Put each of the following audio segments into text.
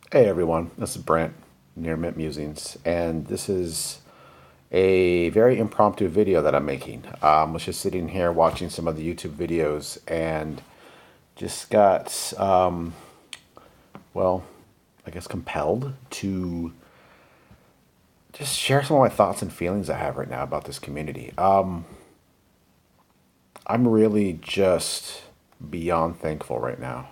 Hey everyone, this is Brent, Near Mint Musings, and this is a very impromptu video that I'm making. Was just sitting here watching some of the YouTube videos and just got, well, I guess compelled to just share some of my thoughts and feelings I have right now about this community. I'm really just beyond thankful right now.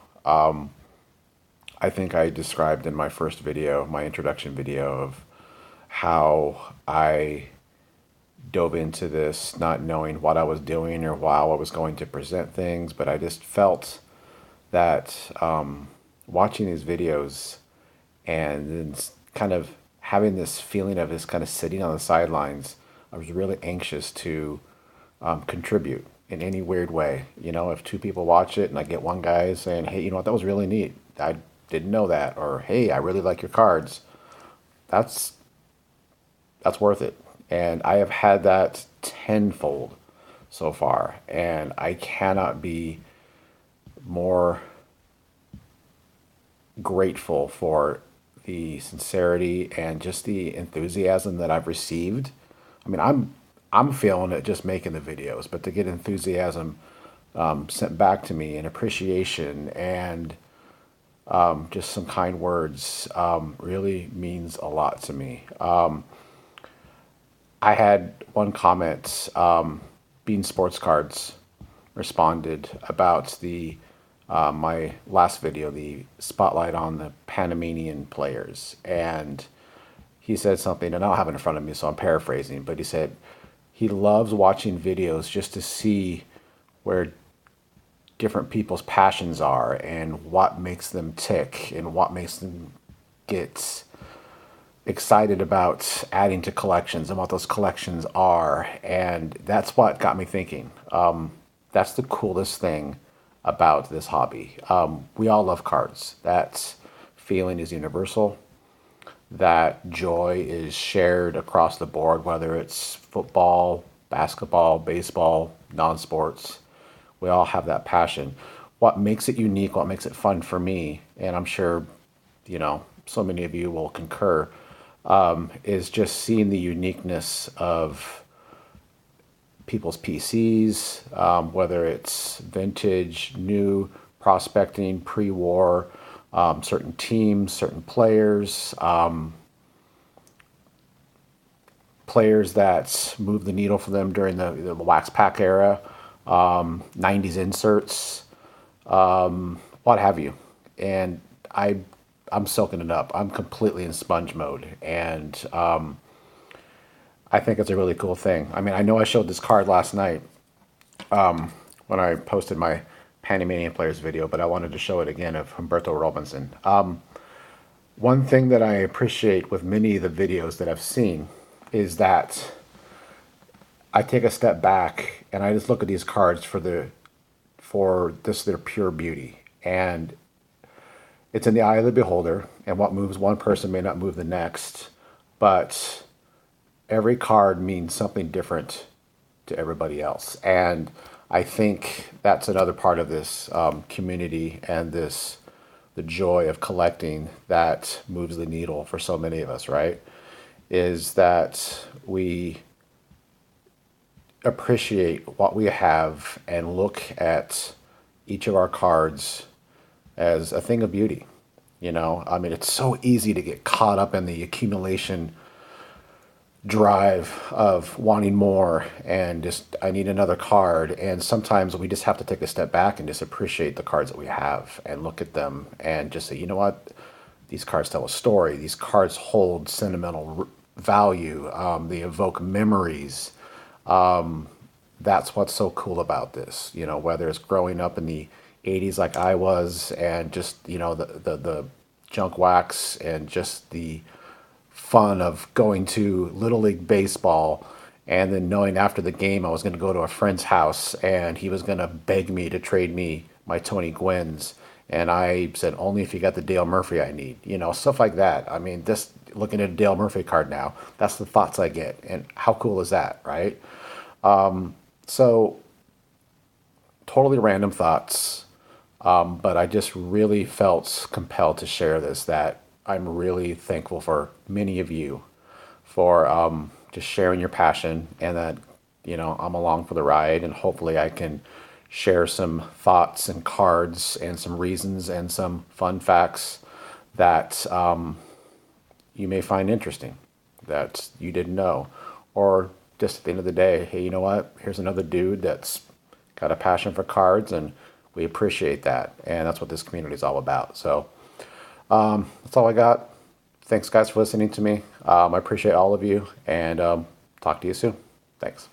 I think I described in my first video, my introduction video, of how I dove into this not knowing what I was doing or how I was going to present things, but I just felt that watching these videos and then kind of having this feeling of just kind of sitting on the sidelines, I was really anxious to contribute in any weird way. You know, if two people watch it and I get one guy saying, hey, you know what, that was really neat. I didn't know that. Or, hey, I really like your cards. That's that's worth it. And I have had that tenfold so far. And I cannot be more grateful for the sincerity and just the enthusiasm that I've received. I mean, I'm feeling it just making the videos, but to get enthusiasm sent back to me and appreciation and just some kind words really means a lot to me. I had one comment. Bean Sports Cards responded about the my last video, the spotlight on the Panamanian players, and he said something, and I don't have it in front of me, so I'm paraphrasing, but he said he loves watching videos just to see where different people's passions are and what makes them tick and what makes them get excited about adding to collections and what those collections are. And that's what got me thinking. That's the coolest thing about this hobby. We all love cards. That feeling is universal. That joy is shared across the board, whether it's football, basketball, baseball, non sports. We all have that passion. What makes it unique, what makes it fun for me, and I'm sure, so many of you will concur, is just seeing the uniqueness of people's PCs, whether it's vintage, new, prospecting, pre-war, certain teams, certain players, players that move the needle for them during the wax pack era, 90s inserts, what have you. And I'm soaking it up. I'm completely in sponge mode, and I think it's a really cool thing. I mean, I know I showed this card last night when I posted my Panamanian Players video, but I wanted to show it again of Humberto Robinson. One thing that I appreciate with many of the videos that I've seen is that I take a step back and I just look at these cards for this their pure beauty. And it's in the eye of the beholder, and what moves one person may not move the next, but every card means something different to everybody else. And I think that's another part of this community and the joy of collecting that moves the needle for so many of us, right? Is that we appreciate what we have and look at each of our cards as a thing of beauty. I mean, it's so easy to get caught up in the accumulation drive of wanting more and just I need another card, and sometimes we just have to take a step back and just appreciate the cards that we have and look at them and just say, you know what, these cards tell a story, these cards hold sentimental value, they evoke memories. That's what's so cool about this, whether it's growing up in the 80s like I was and just the junk wax and just the fun of going to Little League Baseball and then knowing after the game I was going to go to a friend's house and he was going to beg me to trade me my Tony Gwynn's. And I said, only if you got the Dale Murphy I need, stuff like that. I mean, just looking at a Dale Murphy card now, that's the thoughts I get. And how cool is that, right? So, totally random thoughts, but I just really felt compelled to share this that I'm really thankful for many of you for just sharing your passion, and that, I'm along for the ride, and hopefully I can share some thoughts and cards and some reasons and some fun facts that you may find interesting, that you didn't know. Or just at the end of the day, hey, you know what? Here's another dude that's got a passion for cards, and we appreciate that. And that's what this community is all about. So that's all I got. Thanks, guys, for listening to me. I appreciate all of you, and talk to you soon. Thanks.